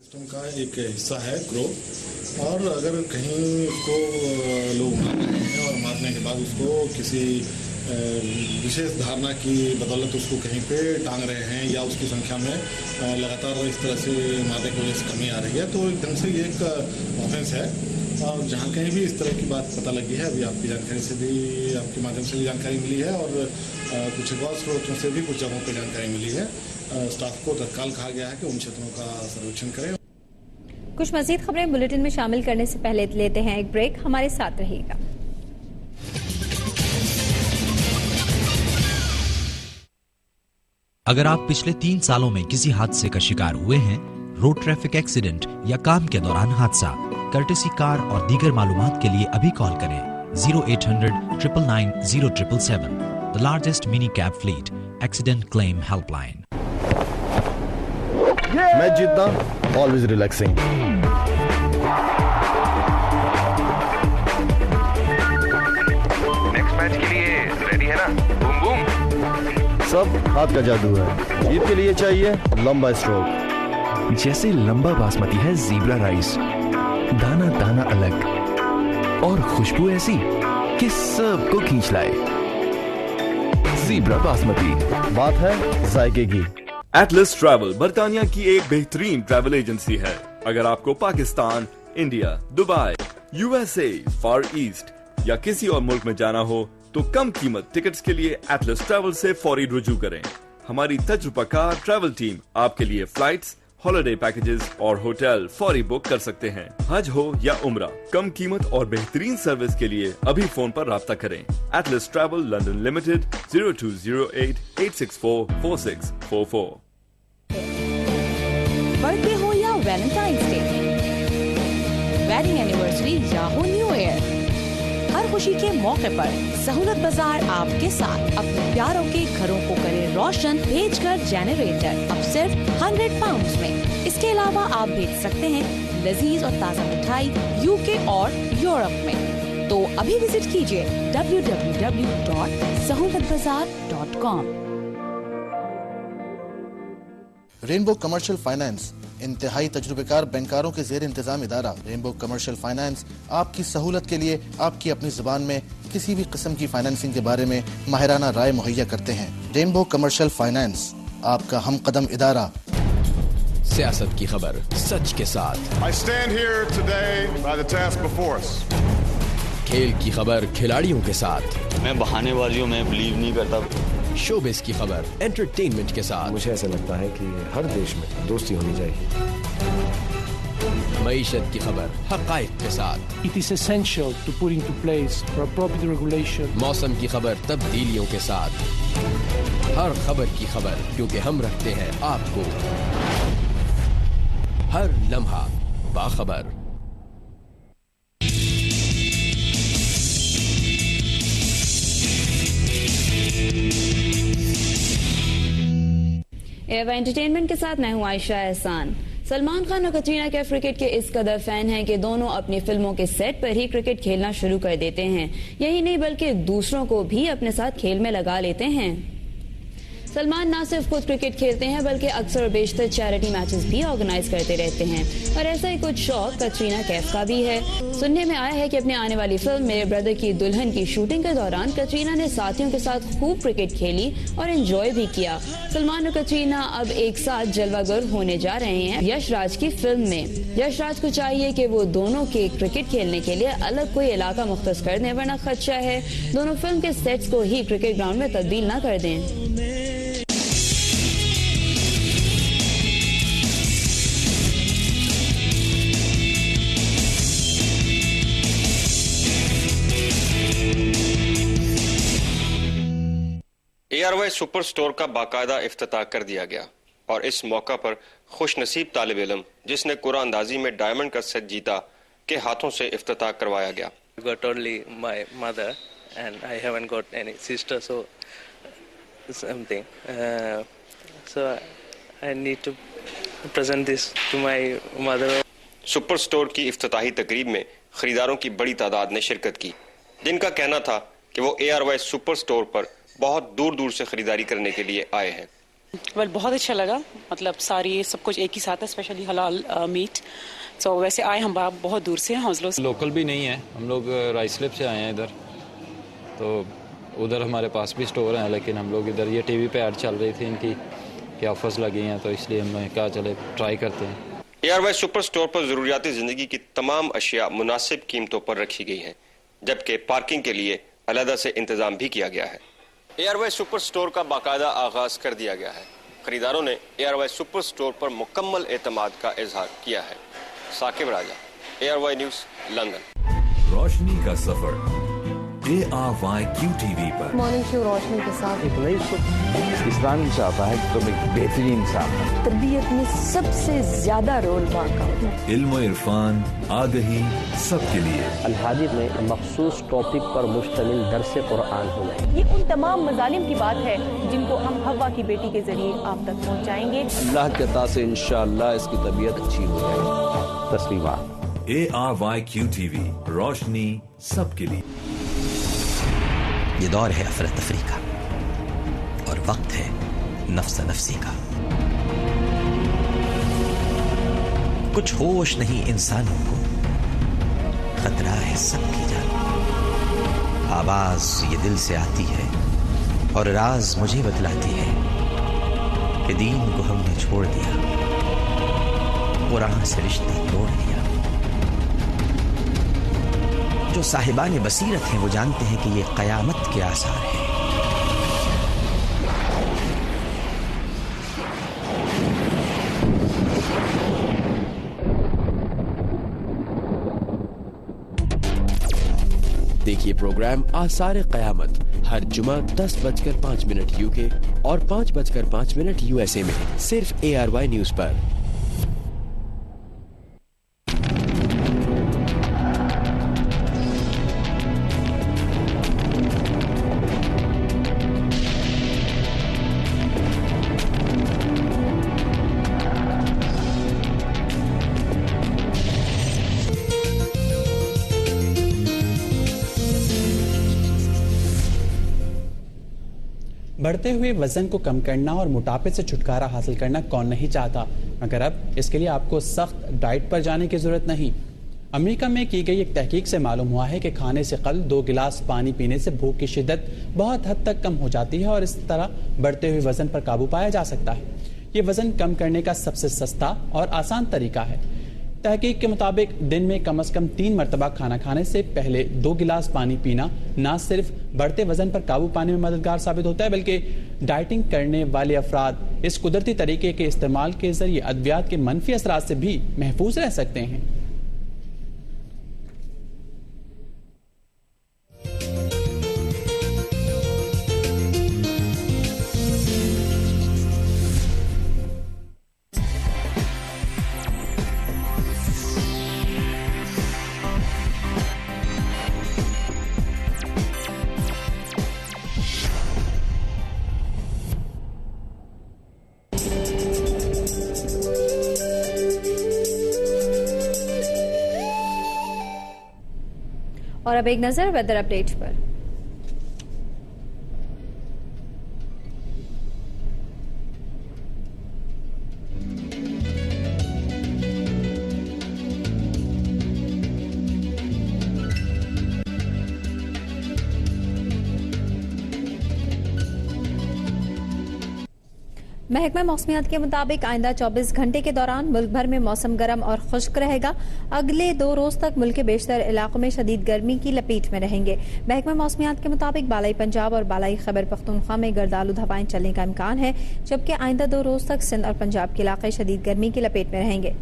System का एक हिस्सा है क्रो, और अगर कहीं उसको लोग मार रहे हैं और मारने के बाद उसको किसी विशेष धारणा की बदौलत उसको कहीं पे टांग रहे हैं या उसकी संख्या में लगातार इस तरह से मारने की वजह से कमी आ रही है, तो एकदम से ये एक ऑफेंस है। और जहाँ कहीं भी इस तरह की बात पता लगी है, अभी आपकी जानकारी से भी, आपके माध्यम से भी जानकारी मिली है और कुछ एक और स्रोतों से भी कुछ जगहों पर जानकारी मिली है। स्टाफ को तत्काल कहा गया है कि उन क्षेत्रों का सर्वेक्षण करें। कुछ मजीद खबरें बुलेटिन में शामिल करने से पहले लेते हैं एक ब्रेक, हमारे साथ रहिएगा। अगर आप पिछले 3 सालों में किसी हादसे का शिकार हुए हैं, रोड ट्रैफिक एक्सीडेंट या काम के दौरान हादसा, कर्टेसी कार और दीगर मालूमात के लिए अभी कॉल करें 0800 999 0777, the largest mini cab fleet accident claim helpline. Match जीतना ऑलवेज रिलैक्सिंग। नेक्स्ट मैच के लिए रेडी है ना? Boom boom. सब हाथ का जादू है। जीत के लिए चाहिए लंबा स्ट्रोक। जैसे लंबा बासमती है ज़ीब्रा राइस, दाना दाना अलग और खुशबू ऐसी कि सबको खींच लाए। ज़ीब्रा बासमती। बात है जायके की। एटलस ट्रैवल बर्तानिया की एक बेहतरीन ट्रैवल एजेंसी है। अगर आपको पाकिस्तान, इंडिया, दुबई, यूएसए, फार ईस्ट या किसी और मुल्क में जाना हो तो कम कीमत टिकट्स के लिए एटलस ट्रैवल से फौरी रुजू करें। हमारी तजुर्बाकार ट्रैवल टीम आपके लिए फ्लाइट्स, हॉलिडे पैकेजेस और होटल फौरी बुक कर सकते हैं। हज हो या उम्रा, कम कीमत और बेहतरीन सर्विस के लिए अभी फोन पर राब्ता करें। Atlas travel London limited 0208 864 4644। Birthday हो या वैलेंटाइंस डे, वेडिंग एनिवर्सरी या हो न्यू ईयर, हर खुशी के मौके पर सहूलत बाजार आपके साथ अपने प्यारों के घरों को करे रोशन, भेजकर जनरेटर अब सिर्फ 100 पाउंड में। इसके अलावा आप भेज सकते हैं लजीज और ताज़ा मिठाई यूके और यूरोप में। तो अभी विजिट कीजिए www.sahulatbazaar.com। रेनबो कमर्शियल फाइनेंस इंतहाई तजुर्बेकार बैंकारों के जेर इंतजाम इदारा। रेनबो कमर्शियल फाइनेंस आपकी सहूलत के लिए आपकी अपनी जुबान में किसी भी किस्म की फाइनेंसिंग के बारे में माहिराना राय मुहैया करते हैं। रेनबो कमर्शियल फाइनेंस आपका हम कदम इदारा। सियासत की खबर सच के साथ। I stand here today by the task before us. खेल की खबर खिलाड़ियों के साथ। मैं बहानेबाजियों में बिलीव नहीं करता। शोबिस की खबर एंटरटेनमेंट के साथ। मुझे ऐसा लगता है कि हर देश में दोस्ती होनी चाहिए। मईशत की खबर हक़ाइक़ के साथ। It is essential to put into place appropriate regulation. मौसम की खबर तब्दीलियों के साथ। हर खबर की खबर, क्योंकि हम रखते हैं आपको हर लम्हा बाखबर। एवा एंटरटेनमेंट के साथ मैं हूं आयशा एहसान। सलमान खान और कटरीना कैफ क्रिकेट के इस कदर फैन हैं कि दोनों अपनी फिल्मों के सेट पर ही क्रिकेट खेलना शुरू कर देते हैं। यही नहीं बल्कि दूसरों को भी अपने साथ खेल में लगा लेते हैं। सलमान न सिर्फ खुद क्रिकेट खेलते हैं बल्कि अक्सर और बेशतर चैरिटी मैचेस भी ऑर्गेनाइज करते रहते हैं, और ऐसा ही कुछ शौक कटरीना कैफ का भी है। सुनने में आया है कि अपने आने वाली फिल्म मेरे ब्रदर की दुल्हन की शूटिंग के दौरान कटरीना ने साथियों के साथ खूब क्रिकेट खेली और एंजॉय भी किया। सलमान और कटरीना अब एक साथ जलवागर होने जा रहे हैं यश राज की फिल्म में। यश राज को चाहिए कि वो दोनों के क्रिकेट खेलने के लिए अलग कोई इलाका मुख्तस कर दें, वरना खदशा है दोनों फिल्म के सेट्स को ही क्रिकेट ग्राउंड में तब्दील न कर दें। ARY सुपर स्टोर का बाकायदा इफ्तिताह कर दिया गया और इस मौका पर खुश नसीब तालिब इल्म जिसने कुरान अंदाजी में डायमंड का सेट जीता के हाथों से इफ्तिताह करवाया गया। got only my mother and I haven't got any sister, so something so I need to present this to my mother. Super store की इफ्तिताही तकरीब में खरीदारों की बड़ी तादाद ने शिरकत की, जिनका कहना था कि वो ARY सुपर स्टोर पर बहुत दूर दूर से खरीदारी करने के लिए आए हैं। वेल बहुत अच्छा लगा, मतलब सारी सब कुछ एक ही साथ है, स्पेशली हलाल मीट। तो वैसे आए हम बहुत दूर से हैं, हौसलों से। लोकल भी नहीं है, हम लोग राइसलिप से आए हैं इधर, तो उधर हमारे पास भी स्टोर हैं, लेकिन हम लोग इधर ये टीवी पे ऐड चल रही थी इनकी कि ऑफर्स लगी हैं, तो इसलिए हमने कहा चले ट्राई करते हैं। एयरवाइज सुपर स्टोर पर जरूरियाती जिंदगी की तमाम अशिया मुनासिब कीमतों पर रखी गई हैं, जबकि पार्किंग के लिए अलहदा से इंतजाम भी किया गया है। एयरवाइज सुपर स्टोर का बाकायदा आगाज कर दिया गया है। खरीदारों ने एयरवाइज सुपर स्टोर पर मुकम्मल एतमाद का इजहार किया है। साकिब राजा, एयरवाइज न्यूज, लंदन। रोशनी का सफर ARYQ TV पर। मॉर्निंग शो रोशनी के साथ एक नई इस्लाम चाहता है कि तुम एक बेहतरीन इंसान हो। तरबियत में सबसे ज्यादा रोल मांगा। इल्म इरफान, आगही सबके लिए। अल-हादिर में मखसूस टॉपिक पर मुश्तमिल दर्स कुरान होगा। ये उन तमाम मजालिम की बात है जिनको हम हवा की बेटी के जरिए आप तक पहुँचाएंगे। अल्लाह के अता से इंशाअल्लाह इसकी तबीयत अच्छी हो जाएगी। तस्लीमात। ARYQ TV, रोशनी सबके लिए। ये दौर है अफरा तफरी का और वक्त है नफ्स नफ्सी का। कुछ होश नहीं इंसानों को, खतरा है सबकी जान। आवाज ये दिल से आती है और राज मुझे बतलाती है कि दीन को हमने छोड़ दिया, कुरान से रिश्ता तोड़ दिया। जो साहिबान बसीरत हैं वो जानते हैं कि ये कयामत के आसार हैं। देखिए प्रोग्राम आसार कयामत हर जुमा 10:05 UK और 5:05 USA में सिर्फ ARY न्यूज पर। बढ़ते हुए वजन को कम करना और मोटापे से छुटकारा हासिल करना कौन नहीं चाहता, मगर अब इसके लिए आपको सख्त डाइट पर जाने की जरूरत नहीं। अमेरिका में की गई एक तहकीक से मालूम हुआ है कि खाने से कल 2 गिलास पानी पीने से भूख की शिद्दत बहुत हद तक कम हो जाती है और इस तरह बढ़ते हुए वजन पर काबू पाया जा सकता है। ये वजन कम करने का सबसे सस्ता और आसान तरीका है। तहकीक के मुताबिक दिन में कम से कम 3 मरतबा खाना खाने से पहले 2 गिलास पानी पीना न सिर्फ बढ़ते वजन पर काबू पाने में मददगार साबित होता है, बल्कि डाइटिंग करने वाले अफराद इस कुदरती तरीके के इस्तेमाल के जरिए अद्वियात के मनफी असरात से भी महफूज रह सकते हैं। और अब एक नजर वेदर अपडेट पर। महकमा मौसमियात के मुताबिक आइंदा 24 घंटे के दौरान मुल्क भर में मौसम गर्म और खुश्क रहेगा। अगले 2 रोज तक मुल्क के बेशतर इलाकों में शदीद गर्मी की लपेट में रहेंगे। महकमा मौसमियात के मुताबिक बालाई पंजाब और बालाई खैबर पख्तूनख्वा में गर्दालुद हवाएं चलने का इम्कान है, जबकि आइंदा 2 रोज तक सिंध और पंजाब के इलाके शदीद गर्मी की लपेट में रहेंगे।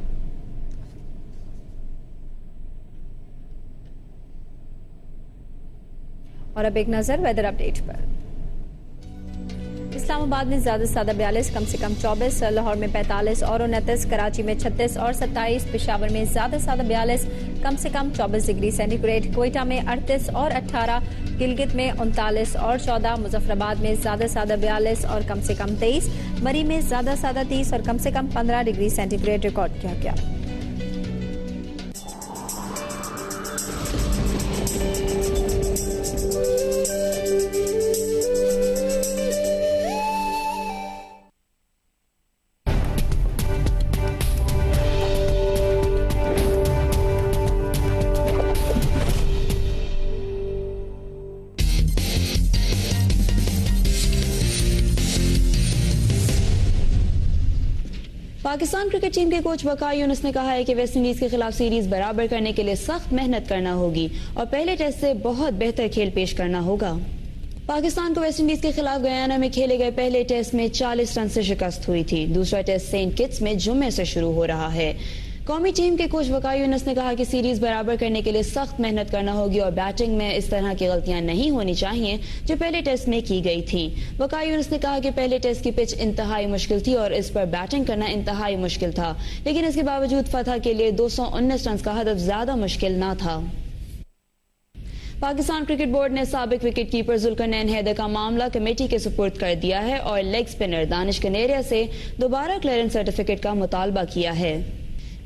और अब एक नजर वेदर अपडेट पर। इस्लामाबाद में ज्यादा से ज्यादा 42, कम से कम 24, लाहौर में 45 और 29, कराची में 36 और 27, पेशावर में ज्यादा से ज्यादा 42, कम से कम 24 डिग्री सेंटीग्रेड, क्वेटा में 38 और 18, गिलगित में 39 और 14, मुजफ्फराबाद में ज्यादा से ज्यादा 42 और कम से कम 23, मरी में ज्यादा से ज्यादा 30 और कम से कम 15 डिग्री सेंटीग्रेड रिकॉर्ड किया गया। पाकिस्तान क्रिकेट टीम के कोच वकार यूनुस ने कहा है कि वेस्टइंडीज के खिलाफ सीरीज बराबर करने के लिए सख्त मेहनत करना होगी और पहले टेस्ट से बहुत बेहतर खेल पेश करना होगा। पाकिस्तान को वेस्टइंडीज के खिलाफ गयाना में खेले गए पहले टेस्ट में 40 रन से शिकस्त हुई थी। दूसरा टेस्ट सेंट किट्स में जुम्मे से शुरू हो रहा है। कौमी टीम के कोच वकार यूनुस ने कहा कि सीरीज बराबर करने के लिए सख्त मेहनत करना होगी और बैटिंग में इस तरह की गलतियां नहीं होनी चाहिए जो पहले टेस्ट में की गई थी। वकार यूनुस ने कहा कि पहले टेस्ट की पिच इंतहाई मुश्किल थी और इस पर बैटिंग करना इंतहाई मुश्किल था, लेकिन इसके बावजूद फतह के लिए 219 रन का हदफ ज्यादा मुश्किल न था। पाकिस्तान क्रिकेट बोर्ड ने साबिक विकेट कीपर जुल्करनैन हैदर का मामला कमेटी के सुपुर्द कर दिया है और लेग स्पिनर दानिश कनेरिया से दोबारा क्लियरेंस सर्टिफिकेट का मुतालबा किया है।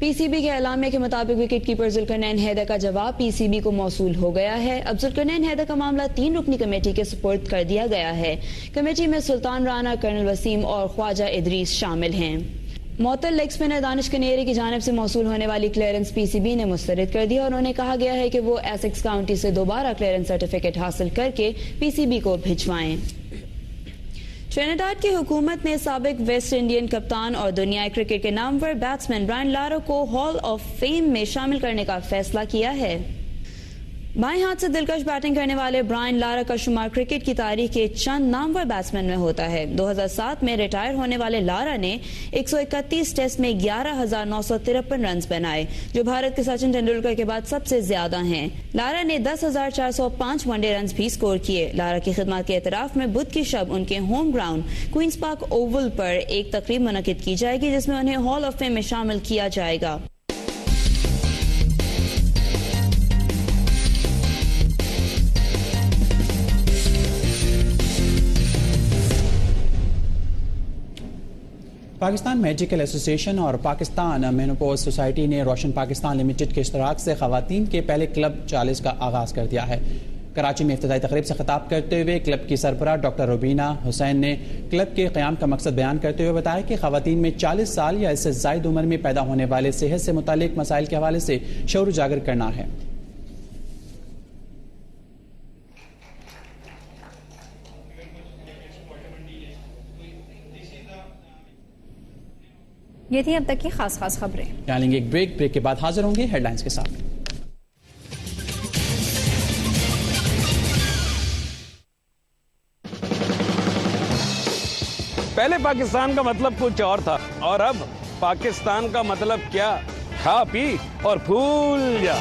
पीसीबी के एलामिया के मुताबिक विकेट कीपर जुल्करनैन हैदर का जवाब पीसीबी को मौसूल हो गया है। अब जुल्करनैन हैदर का मामला 3 रुकनी कमेटी के सुपुर्द कर दिया गया है। कमेटी में सुल्तान राना, कर्नल वसीम और ख्वाजा इदरीस शामिल हैं। मुअत्तल लेग स्पिनर दानिश कनेरी की जानिब से मौसूल होने वाली क्लियरेंस पीसीबी ने मुस्तरद कर दिया और उन्हें कहा गया है कि वो एसेक्स काउंटी से दोबारा क्लियरेंस सर्टिफिकेट हासिल करके पीसीबी को भिजवाएं। ट्रिनिडाद की हुकूमत ने साबिक वेस्ट इंडियन कप्तान और दुनियाई क्रिकेट के नामवर बैट्समैन ब्रायन लारा को हॉल ऑफ फेम में शामिल करने का फैसला किया है। बाएं हाथ से दिलकश बैटिंग करने वाले ब्रायन लारा का शुमार क्रिकेट की तारीख के चंद नामवर बैट्समैन में होता है। 2007 में रिटायर होने वाले लारा ने 131 टेस्ट में 11,953 रन बनाए, जो भारत के सचिन तेंदुलकर के बाद सबसे ज्यादा हैं। लारा ने 10,405 वनडे रन भी स्कोर किए। लारा की खिदमत के एतराफ में बुध की शब उनके home ground Queen's Park Oval पर एक तकरीब मुनक्किद की जाएगी जिसमें उन्हें हॉल ऑफ फेम में शामिल किया जाएगा। पाकिस्तान मेडिकल एसोसिएशन और पाकिस्तान मेनोपॉज सोसाइटी ने रोशन पाकिस्तान लिमिटेड के इश्तराक से खवातीन के पहले क्लब 40 का आगाज़ कर दिया है। कराची में इफ्तिताई तकरीब से खिताब करते हुए क्लब की सरबराह डॉक्टर रुबीना हुसैन ने क्लब के क़याम का मकसद बयान करते हुए बताया कि खवातीन में 40 साल या इससे ज़ायद उम्र में पैदा होने वाले सेहत से मुतालिक मसाइल के हवाले से शऊर उजागर करना है। ये थी अब तक की खास खबरें। यहाँ लेंगे एक ब्रेक के बाद हाजिर होंगे हेडलाइंस के साथ। पहले पाकिस्तान का मतलब कुछ और था और अब पाकिस्तान का मतलब क्या? खा पी और भूल जा।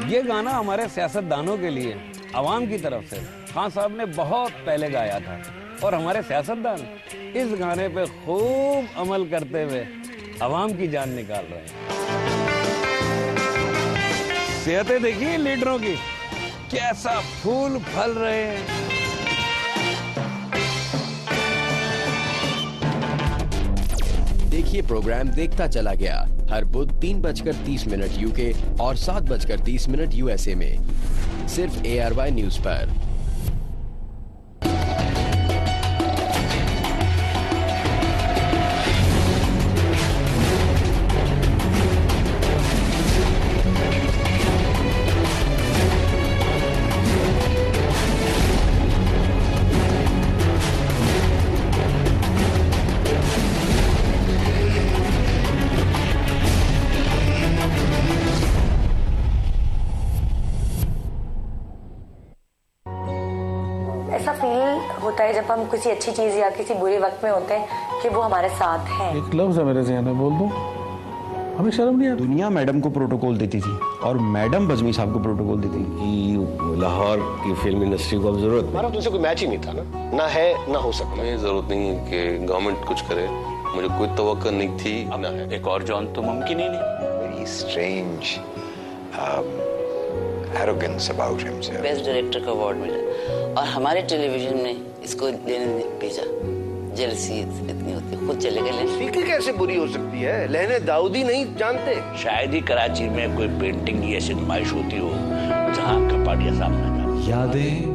ये गाना हमारे सियासतदानों के लिए आवाम की तरफ से खान साहब ने बहुत पहले गाया था और हमारे सियासतदान इस गाने पे खूब अमल करते हुए आवाम की जान निकाल रहे हैं। सेहतें देखिए लीडरों की कैसा फूल फल रहे हैं। देखिए प्रोग्राम देखता चला गया हर बुध 3:30 यूके और 7:30 यूएसए में सिर्फ ARY न्यूज पर। होता है जब हम किसी अच्छी चीज या किसी बुरे वक्त में होते हैं कि वो हमारे साथ हैं। एक लफ्ज़ है मेरे ज़हन में, बोल दो, हमें शर्म नहीं आती। दुनिया मैडम को प्रोटोकॉल देती थी और मैडम बज़मी साहब को प्रोटोकॉल देती थी। लाहौर की फिल्म इंडस्ट्री को अब जरूरत हमारा तुमसे कोई मैच ही नहीं था ना है ना हो सकता। मुझे जरूरत नहीं है कि गवर्नमेंट कुछ करे, मुझे कोई तवक्को नहीं थी ना है। एक और जॉन तो मुमकिन ही नहीं। Very strange arrogance about himself. Best director का अवार्ड मिला और हमारे टेलीविजन ने इसको लेने भेजा। जेलसी इतनी होती, खुद चले गए। सीखी कैसे बुरी हो सकती है? लहने दाऊदी नहीं जानते। शायद ही कराची में कोई पेंटिंग की ऐसी नुमाइश होती हो जहाँ कपाड़िया सामने। यादें